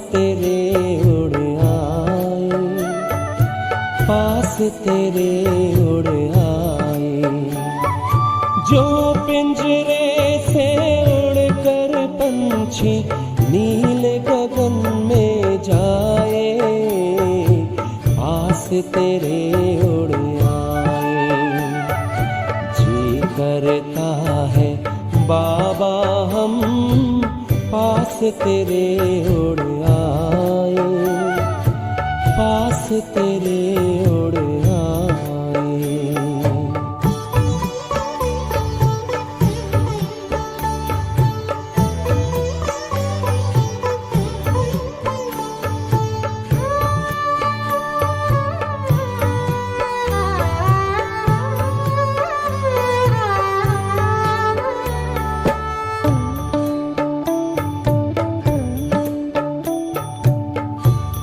तेरे उड़ आए, पास तेरे उड़ आए। जो पिंजरे से उड़कर पंछी नीले गगन में जाए, पास तेरे उड़ आए। जी करता है बाबा हम पास तेरे उड़ आए, पास तेरे उड़ आए।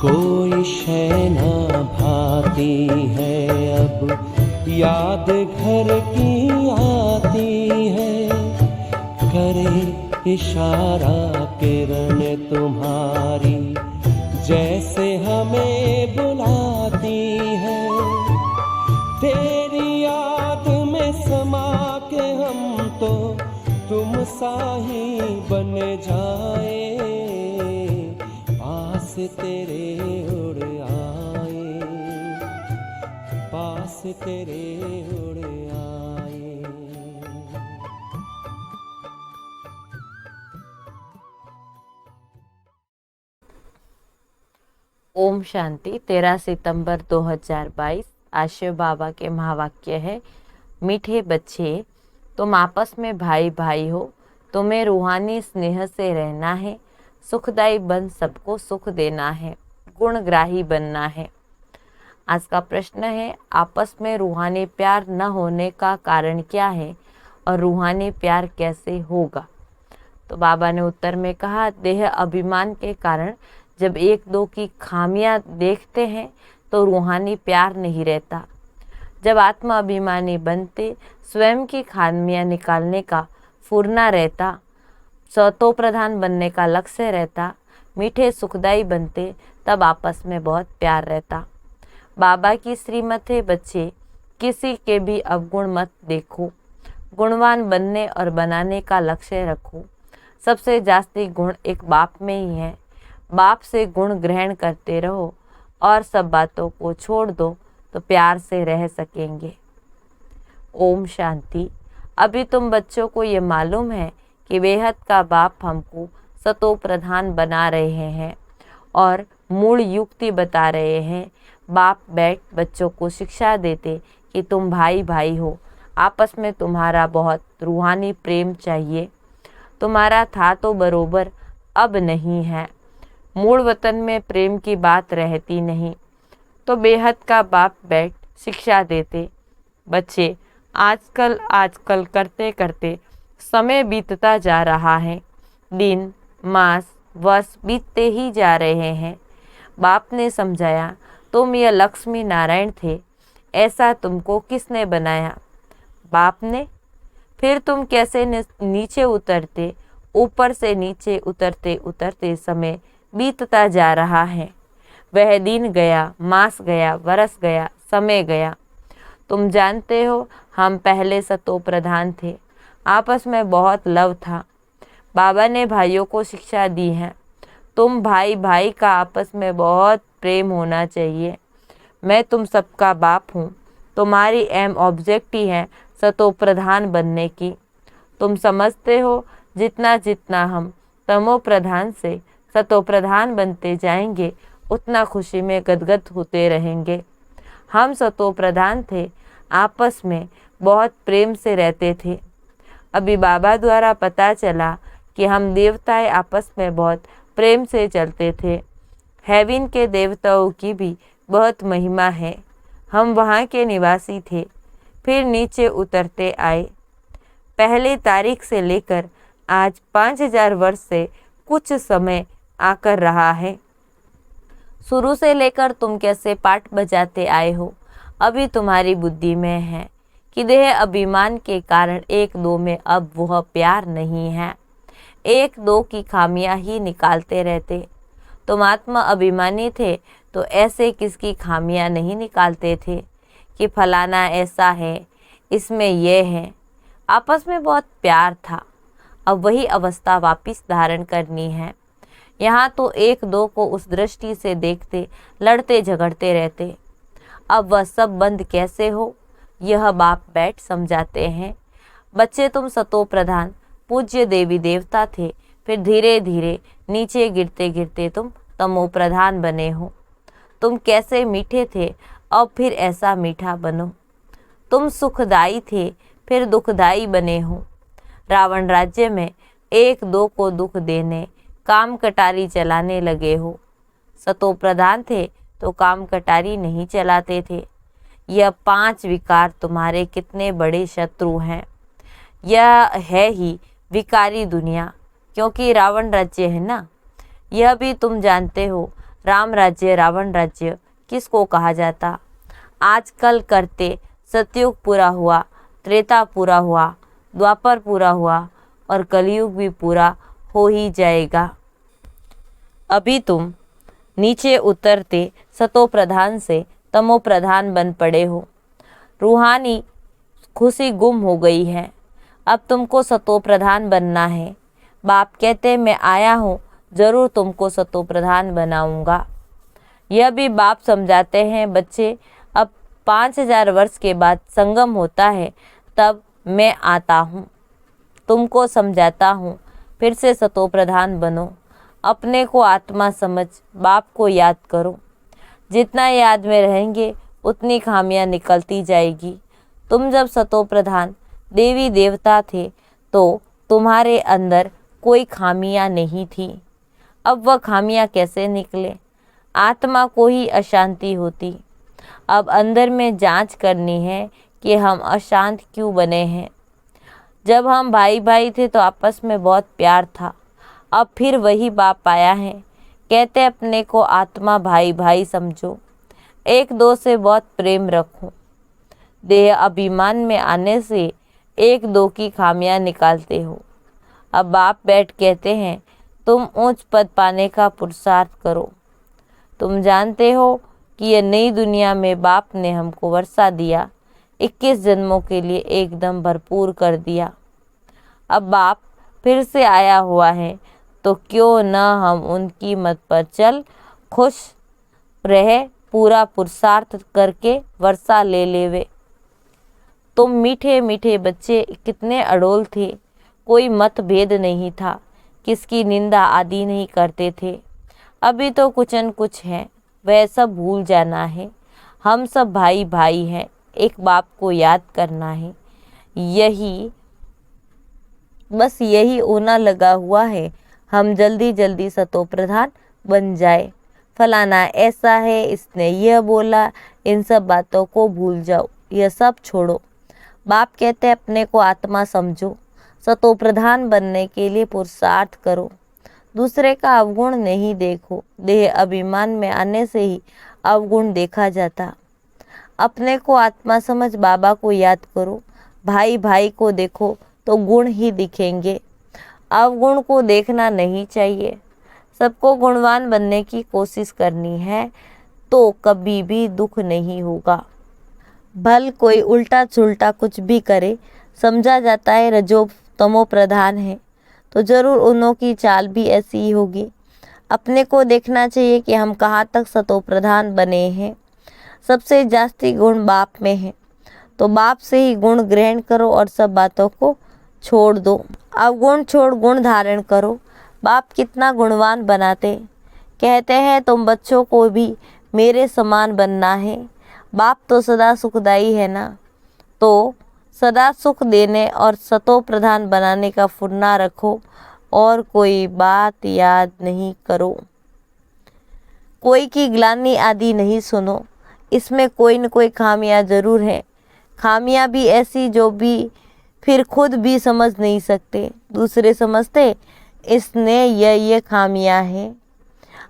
कोई शय ना भाती है अब, याद घर की आती है। करे इशारा किरण तुम्हारी, जैसे हमें बुलाती है। तेरी याद में समा के हम तो तुम सा ही बन जाए, पास तेरे उड़ आए, पास तेरे उड़ आए। ओम शांति। 13 सितंबर 2022 आशिव बाबा के महावाक्य है, मीठे बच्चे तुम आपस में भाई भाई हो, तुम्हें रूहानी स्नेह से रहना है, सुखदायी बन सबको सुख देना है, गुणग्राही बनना है। आज का प्रश्न है, आपस में रूहानी प्यार न होने का कारण क्या है और रूहानी प्यार कैसे होगा। तो बाबा ने उत्तर में कहा, देह अभिमान के कारण जब एक दो की खामियां देखते हैं तो रूहानी प्यार नहीं रहता। जब आत्मा अभिमानी बनते, स्वयं की खामियां निकालने का फुरना रहता, सतो प्रधान बनने का लक्ष्य रहता, मीठे सुखदाई बनते, तब आपस में बहुत प्यार रहता। बाबा की श्रीमत है, बच्चे किसी के भी अवगुण मत देखो, गुणवान बनने और बनाने का लक्ष्य रखो। सबसे जास्ती गुण एक बाप में ही है। बाप से गुण ग्रहण करते रहो और सब बातों को छोड़ दो तो प्यार से रह सकेंगे। ओम शांति। अभी तुम बच्चों को ये मालूम है कि बेहद का बाप हमको सतो प्रधान बना रहे हैं और मूल युक्ति बता रहे हैं। बाप बैठ बच्चों को शिक्षा देते कि तुम भाई भाई हो, आपस में तुम्हारा बहुत रूहानी प्रेम चाहिए। तुम्हारा था तो बरोबर, अब नहीं है। मूल वतन में प्रेम की बात रहती नहीं। तो बेहद का बाप बैठ शिक्षा देते, बच्चे आजकल करते करते समय बीतता जा रहा है, दिन मास वर्ष बीतते ही जा रहे हैं। बाप ने समझाया, तुम यह लक्ष्मी नारायण थे, ऐसा तुमको किसने बनाया? बाप ने। फिर तुम कैसे नीचे उतरते? ऊपर से नीचे उतरते उतरते समय बीतता जा रहा है। वह दिन गया, मास गया, वर्ष गया, समय गया। तुम जानते हो, हम पहले सतो प्रधान थे, आपस में बहुत लव था। बाबा ने भाइयों को शिक्षा दी है, तुम भाई भाई का आपस में बहुत प्रेम होना चाहिए। मैं तुम सबका बाप हूँ। तुम्हारी एम ऑब्जेक्ट ही है सतो प्रधान बनने की। तुम समझते हो, जितना जितना हम तमो प्रधान से सतो प्रधान बनते जाएंगे, उतना खुशी में गदगद होते रहेंगे। हम सतो प्रधान थे, आपस में बहुत प्रेम से रहते थे। अभी बाबा द्वारा पता चला कि हम देवताएं आपस में बहुत प्रेम से चलते थे। हेवन के देवताओं की भी बहुत महिमा है। हम वहाँ के निवासी थे, फिर नीचे उतरते आए। पहली तारीख से लेकर आज 5000 वर्ष से कुछ समय आकर रहा है। शुरू से लेकर तुम कैसे पाठ बजाते आए हो, अभी तुम्हारी बुद्धि में है कि देह अभिमान के कारण एक दो में अब वह प्यार नहीं है। एक दो की खामियां ही निकालते रहते, तुम आत्मा अभिमानी थे तो ऐसे किसकी खामियां नहीं निकालते थे कि फलाना ऐसा है, इसमें यह है। आपस में बहुत प्यार था। अब वही अवस्था वापस धारण करनी है। यहाँ तो एक दो को उस दृष्टि से देखते लड़ते झगड़ते रहते। अब वह सब बंद कैसे हो, यह बाप बैठ समझाते हैं। बच्चे, तुम सतो प्रधान पूज्य देवी देवता थे, फिर धीरे धीरे नीचे गिरते गिरते तुम तमो प्रधान बने हो। तुम कैसे मीठे थे, अब फिर ऐसा मीठा बनो। तुम सुखदाई थे, फिर दुखदाई बने हो। रावण राज्य में एक दो को दुख देने काम कटारी चलाने लगे हो। सतो प्रधान थे तो काम कटारी नहीं चलाते थे। यह 5 विकार तुम्हारे कितने बड़े शत्रु हैं। यह है ही विकारी दुनिया, क्योंकि रावण राज्य है ना। यह भी तुम जानते हो, राम राज्य रावण राज्य किसको कहा जाता। आजकल करते सतयुग पूरा हुआ, त्रेता पूरा हुआ, द्वापर पूरा हुआ और कलयुग भी पूरा हो ही जाएगा। अभी तुम नीचे उतरते सतो प्रधान से तमो प्रधान बन पड़े हो। रूहानी खुशी गुम हो गई है। अब तुमको सतो प्रधान बनना है। बाप कहते मैं आया हूँ, जरूर तुमको सतो प्रधान बनाऊंगा। यह भी बाप समझाते हैं, बच्चे अब 5000 वर्ष के बाद संगम होता है, तब मैं आता हूँ, तुमको समझाता हूँ, फिर से सतो प्रधान बनो। अपने को आत्मा समझ बाप को याद करो। जितना याद में रहेंगे उतनी खामियां निकलती जाएगी। तुम जब सतो प्रधान देवी देवता थे तो तुम्हारे अंदर कोई खामियां नहीं थी। अब वह खामियां कैसे निकले? आत्मा को ही अशांति होती। अब अंदर में जांच करनी है कि हम अशांत क्यों बने हैं। जब हम भाई भाई थे तो आपस में बहुत प्यार था। अब फिर वही बाप आया है, कहते अपने को आत्मा भाई भाई समझो, एक दो से बहुत प्रेम रखो। देह अभिमान में आने से एक दो की खामियां निकालते हो। अब बाप बैठ कहते हैं तुम ऊंच पद पाने का पुरुषार्थ करो। तुम जानते हो कि यह नई दुनिया में बाप ने हमको वर्षा दिया, 21 जन्मों के लिए एकदम भरपूर कर दिया। अब बाप फिर से आया हुआ है तो क्यों न हम उनकी मत पर चल खुश रहे, पूरा पुरुषार्थ करके वर्षा ले लेवे। तुम मीठे मीठे बच्चे कितने अड़ोल थे, कोई मतभेद नहीं था, किसकी निंदा आदि नहीं करते थे। अभी तो कुछ न कुछ है, वह सब भूल जाना है। हम सब भाई भाई हैं, एक बाप को याद करना है। बस यही होना लगा हुआ है। हम जल्दी जल्दी सतो प्रधान बन जाए। फलाना ऐसा है, इसने यह बोला, इन सब बातों को भूल जाओ, यह सब छोड़ो। बाप कहते हैं अपने को आत्मा समझो, सतो प्रधान बनने के लिए पुरुषार्थ करो, दूसरे का अवगुण नहीं देखो। देह अभिमान में आने से ही अवगुण देखा जाता। अपने को आत्मा समझ बाबा को याद करो। भाई भाई को देखो तो गुण ही दिखेंगे, अवगुण को देखना नहीं चाहिए। सबको गुणवान बनने की कोशिश करनी है तो कभी भी दुख नहीं होगा। भल कोई उल्टा सुल्टा कुछ भी करे, समझा जाता है रजो तमो प्रधान है, तो जरूर उन्हों की चाल भी ऐसी ही होगी। अपने को देखना चाहिए कि हम कहाँ तक सतो प्रधान बने हैं। सबसे जास्ती गुण बाप में है, तो बाप से ही गुण ग्रहण करो और सब बातों को छोड़ दो। अवगुण छोड़ गुण धारण करो। बाप कितना गुणवान बनाते, कहते हैं तुम बच्चों को भी मेरे समान बनना है। बाप तो सदा सुखदाई है ना, तो सदा सुख देने और सतो प्रधान बनाने का फुर्ना रखो और कोई बात याद नहीं करो। कोई की ग्लानि आदि नहीं सुनो, इसमें कोई न कोई खामियां जरूर है। खामियां भी ऐसी जो भी फिर खुद भी समझ नहीं सकते, दूसरे समझते इसने ये खामियां हैं।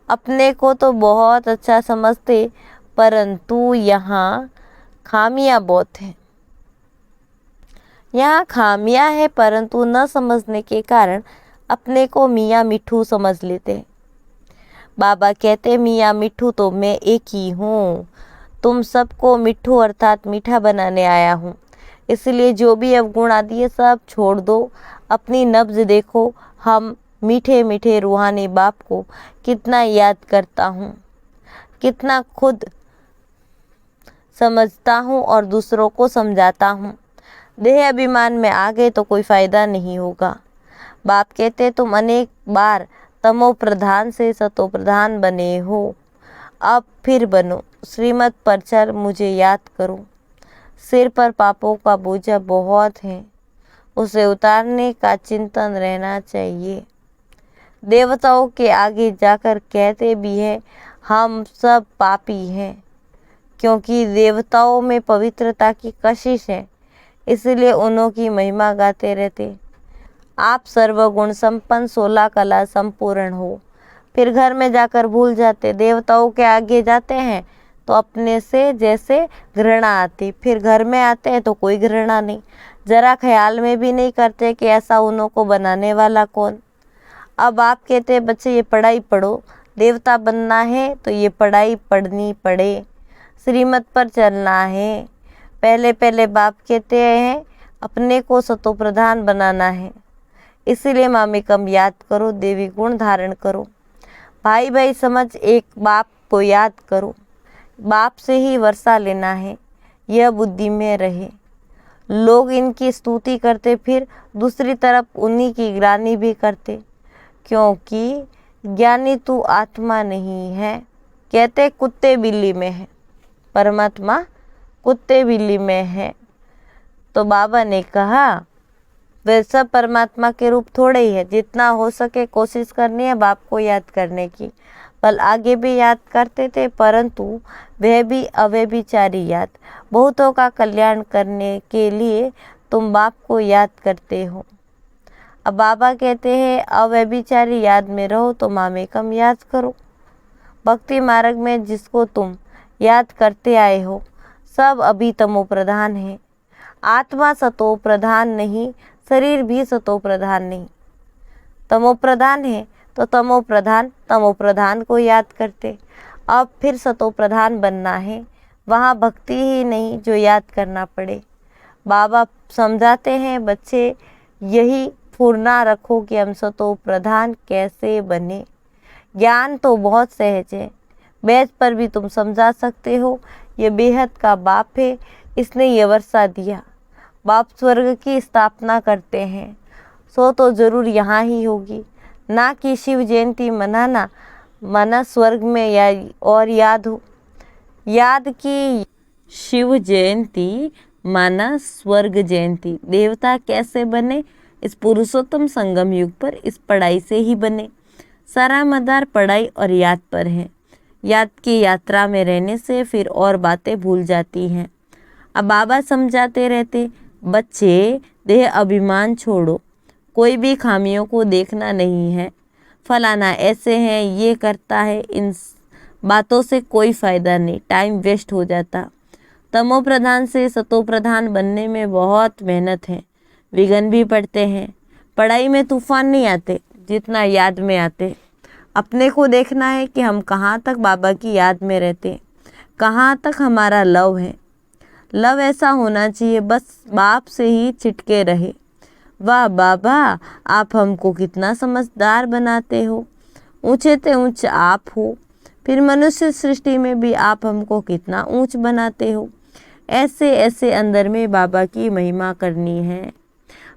अपने को तो बहुत अच्छा समझते, परंतु यहाँ खामियां बहुत हैं। यहाँ खामियां है परंतु न समझने के कारण अपने को मियाँ मिठू समझ लेते। बाबा कहते मियाँ मिट्ठू तो मैं एक ही हूँ, तुम सबको मिट्ठू अर्थात मीठा बनाने आया हूँ। इसलिए जो भी अवगुण आदि है सब छोड़ दो, अपनी नब्ज देखो। हम मीठे मीठे रूहानी बाप को कितना याद करता हूँ, कितना खुद समझता हूँ और दूसरों को समझाता हूँ। देह अभिमान में आ गए तो कोई फायदा नहीं होगा। बाप कहते तुम अनेक बार तमो प्रधान से सतो प्रधान बने हो, अब फिर बनो। श्रीमत पर चल मुझे याद करो। सिर पर पापों का बोझा बहुत है, उसे उतारने का चिंतन रहना चाहिए। देवताओं के आगे जाकर कहते भी हैं हम सब पापी हैं, क्योंकि देवताओं में पवित्रता की कशिश है, इसलिए उन्हों की महिमा गाते रहते। आप सर्वगुण संपन्न 16 कला संपूर्ण हो, फिर घर में जाकर भूल जाते। देवताओं के आगे जाते हैं तो अपने से जैसे घृणा आती, फिर घर में आते हैं तो कोई घृणा नहीं। जरा ख्याल में भी नहीं करते कि ऐसा उन्हों को बनाने वाला कौन। अब आप कहते हैं बच्चे ये पढ़ाई पढ़ो, देवता बनना है तो ये पढ़ाई पढ़नी पड़े, श्रीमत पर चलना है। पहले पहले बाप कहते हैं अपने को सतो प्रधान बनाना है, इसीलिए मामिकम याद करो, देवी गुण धारण करो। भाई भाई समझ एक बाप को याद करो, बाप से ही वर्षा लेना है, यह बुद्धि में रहे। लोग इनकी स्तुति करते, फिर दूसरी तरफ उन्हीं की ग्लानि भी करते, क्योंकि ज्ञानी तू आत्मा नहीं है। कहते कुत्ते बिल्ली में है, परमात्मा कुत्ते बिल्ली में है। तो बाबा ने कहा वे सब परमात्मा के रूप थोड़े ही है। जितना हो सके कोशिश करनी है बाप को याद करने की। कल आगे भी याद करते थे, परंतु वह भी अव्यभिचारी याद। बहुतों का कल्याण करने के लिए तुम बाप को याद करते हो। अब बाबा कहते हैं अव्यभिचारी याद में रहो तो मामेकम याद करो। भक्ति मार्ग में जिसको तुम याद करते आए हो सब अभी तमो प्रधान है। आत्मा सतो प्रधान नहीं, शरीर भी सतो प्रधान नहीं। तमो प्रधान है तो तमो प्रधान को याद करते। अब फिर सतो प्रधान बनना है, वहाँ भक्ति ही नहीं जो याद करना पड़े। बाबा समझाते हैं बच्चे यही फुरना रखो कि हम सतो प्रधान कैसे बने। ज्ञान तो बहुत सहज है, बैच पर भी तुम समझा सकते हो। ये बेहद का बाप है, इसने ये वर्षा दिया। बाप स्वर्ग की स्थापना करते हैं, सो तो जरूर यहाँ ही होगी, ना कि शिव जयंती मनाना माना स्वर्ग में या और याद हो। याद की शिव जयंती माना स्वर्ग जयंती। देवता कैसे बने? इस पुरुषोत्तम संगम युग पर इस पढ़ाई से ही बने। सारा मदार पढ़ाई और याद पर है। याद की यात्रा में रहने से फिर और बातें भूल जाती हैं। अब बाबा समझाते रहते बच्चे देह अभिमान छोड़ो, कोई भी खामियों को देखना नहीं है। फलाना ऐसे है, ये करता है, इन बातों से कोई फ़ायदा नहीं, टाइम वेस्ट हो जाता। तमो प्रधान से सतो प्रधान बनने में बहुत मेहनत है, विघ्न भी पड़ते हैं। पढ़ाई में तूफान नहीं आते जितना याद में आते। अपने को देखना है कि हम कहाँ तक बाबा की याद में रहते, कहाँ तक हमारा लव है। लव ऐसा होना चाहिए बस बाप से ही चिटके रहे। वाह बाबा, आप हमको कितना समझदार बनाते हो। ऊंचे से ऊंच आप हो, फिर मनुष्य सृष्टि में भी आप हमको कितना ऊंच बनाते हो। ऐसे ऐसे अंदर में बाबा की महिमा करनी है।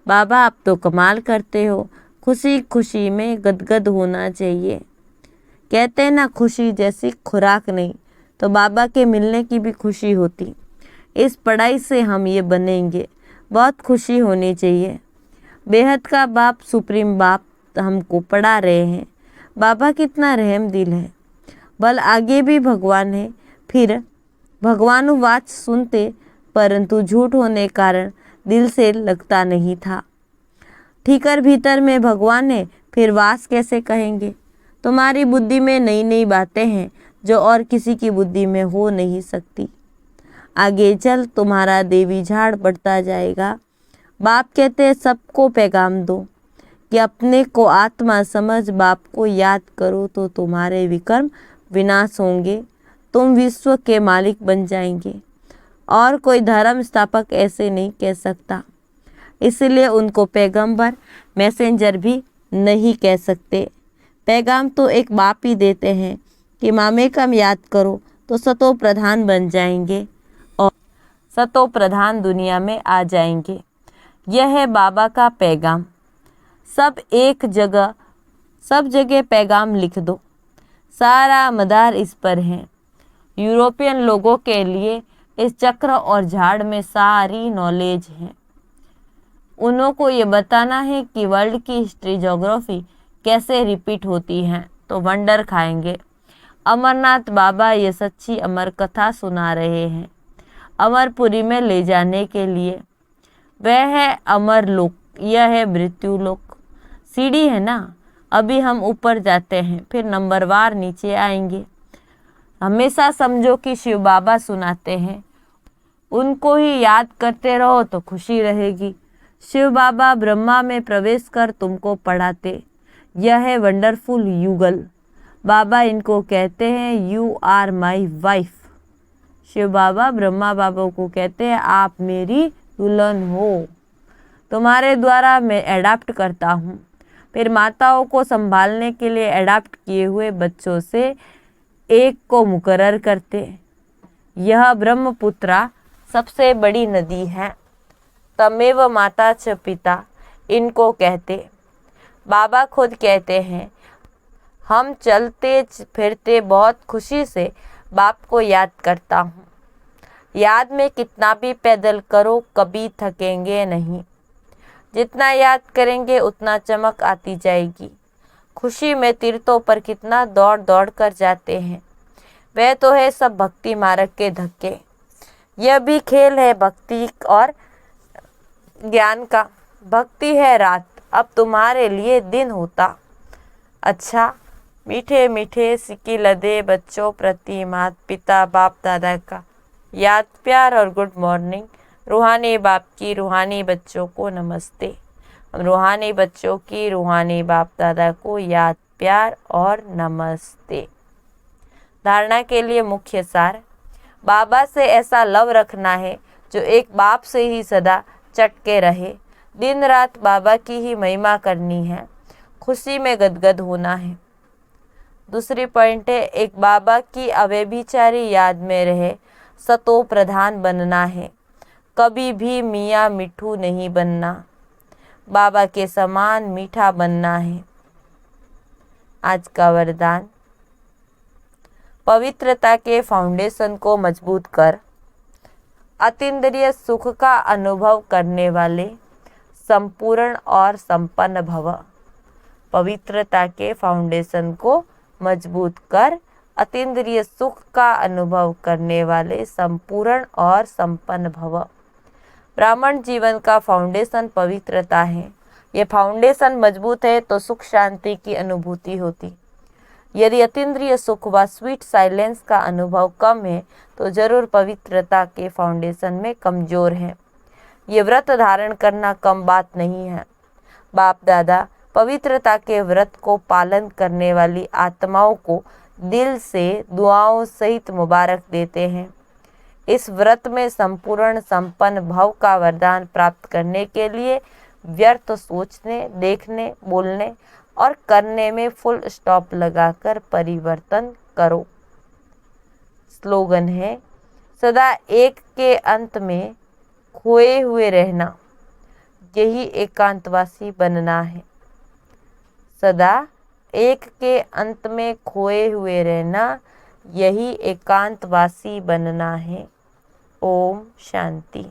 बाबा आप तो कमाल करते हो। खुशी खुशी में गदगद होना चाहिए। कहते हैं ना खुशी जैसी खुराक नहीं, तो बाबा के मिलने की भी खुशी होती। इस पढ़ाई से हम ये बनेंगे, बहुत खुशी होनी चाहिए। बेहद का बाप सुप्रीम बाप हमको पढ़ा रहे हैं। बाबा कितना रहम दिल है। बल आगे भी भगवान है, फिर भगवानुवाच सुनते, परंतु झूठ होने कारण दिल से लगता नहीं था। ठीकर भीतर में भगवान है, फिर वास कैसे कहेंगे। तुम्हारी बुद्धि में नई नई बातें हैं जो और किसी की बुद्धि में हो नहीं सकती। आगे चल तुम्हारा देवी झाड़ बढ़ता जाएगा। बाप कहते हैं सबको पैगाम दो, कि अपने को आत्मा समझ बाप को याद करो तो तुम्हारे विकर्म विनाश होंगे, तुम विश्व के मालिक बन जाएंगे। और कोई धर्म स्थापक ऐसे नहीं कह सकता, इसलिए उनको पैगंबर मैसेंजर भी नहीं कह सकते। पैगाम तो एक बाप ही देते हैं कि मामेकम याद करो तो सतो प्रधान बन जाएंगे और सतो प्रधान दुनिया में आ जाएंगे। यह है बाबा का पैगाम। सब जगह पैगाम लिख दो, सारा मदार इस पर है। यूरोपियन लोगों के लिए इस चक्र और झाड़ में सारी नॉलेज है। उन्हों को ये बताना है कि वर्ल्ड की हिस्ट्री ज्योग्राफी कैसे रिपीट होती है, तो वंडर खाएंगे। अमरनाथ बाबा ये सच्ची अमर कथा सुना रहे हैं अमरपुरी में ले जाने के लिए। वह है अमर लोक, यह है मृत्यु लोक। सीढ़ी है ना, अभी हम ऊपर जाते हैं, फिर नंबरवार नीचे आएंगे। हमेशा समझो कि शिव बाबा सुनाते हैं, उनको ही याद करते रहो तो खुशी रहेगी। शिव बाबा ब्रह्मा में प्रवेश कर तुमको पढ़ाते। यह है वंडरफुल युगल। बाबा इनको कहते हैं you are my wife. Shiv बाबा ब्रह्मा बाबा को कहते हैं आप मेरी दुल्हन हो, तुम्हारे द्वारा मैं एडाप्ट करता हूँ। फिर माताओं को संभालने के लिए एडाप्ट किए हुए बच्चों से एक को मुकर्रर करते। यह ब्रह्मपुत्रा सबसे बड़ी नदी है। तमेव माता च पिता इनको कहते। बाबा खुद कहते हैं हम चलते फिरते बहुत खुशी से बाप को याद करता हूँ। याद में कितना भी पैदल करो कभी थकेंगे नहीं। जितना याद करेंगे उतना चमक आती जाएगी। खुशी में तीर्थों पर कितना दौड़ दौड़ कर जाते हैं। वह तो है सब भक्ति मार्ग के धक्के। यह भी खेल है भक्ति और ज्ञान का। भक्ति है रात, अब तुम्हारे लिए दिन होता। अच्छा, मीठे मीठे सिक्की लदे बच्चों प्रति माता पिता बाप दादा का याद प्यार और गुड मॉर्निंग। रूहानी बाप की रूहानी बच्चों को नमस्ते। हम रूहानी बच्चों की रूहानी बाप दादा को याद प्यार और नमस्ते। धारणा के लिए मुख्य सार, बाबा से ऐसा लव रखना है जो एक बाप से ही सदा चटके रहे। दिन रात बाबा की ही महिमा करनी है, खुशी में गदगद होना है। दूसरी पॉइंट है एक बाबा की अव्यभिचारी याद में रहे सतो प्रधान बनना है। कभी भी मियाँ मिठू नहीं बनना, बाबा के समान मीठा बनना है। आज का वरदान, पवित्रता के फाउंडेशन को मजबूत कर अतीन्द्रिय सुख का अनुभव करने वाले संपूर्ण और संपन्न भव। पवित्रता के फाउंडेशन को मजबूत कर अतीन्द्रिय सुख का अनुभव करने वाले संपूर्ण और संपन्न भव। ब्राह्मण जीवन का फाउंडेशन पवित्रता है। ये फाउंडेशन मजबूत है तो सुख शांति की अनुभूति होती। यदि अतीन्द्रिय सुख व स्वीट साइलेंस का अनुभव कम है तो जरूर पवित्रता के फाउंडेशन में कमजोर है। ये व्रत धारण करना कम बात नहीं है। बाप दादा पवित्रता के व्रत को पालन करने वाली आत्माओं को दिल से दुआओं सहित मुबारक देते हैं। इस व्रत में संपूर्ण संपन्न भव का वरदान प्राप्त करने के लिए व्यर्थ सोचने, देखने, बोलने और करने में फुल स्टॉप लगाकर परिवर्तन करो। स्लोगन है, सदा एक के अंत में खोए हुए रहना, यही एकांतवासी बनना है। सदा एक के अंत में खोए हुए रहना, यही एकांतवासी बनना है। ओम शांति।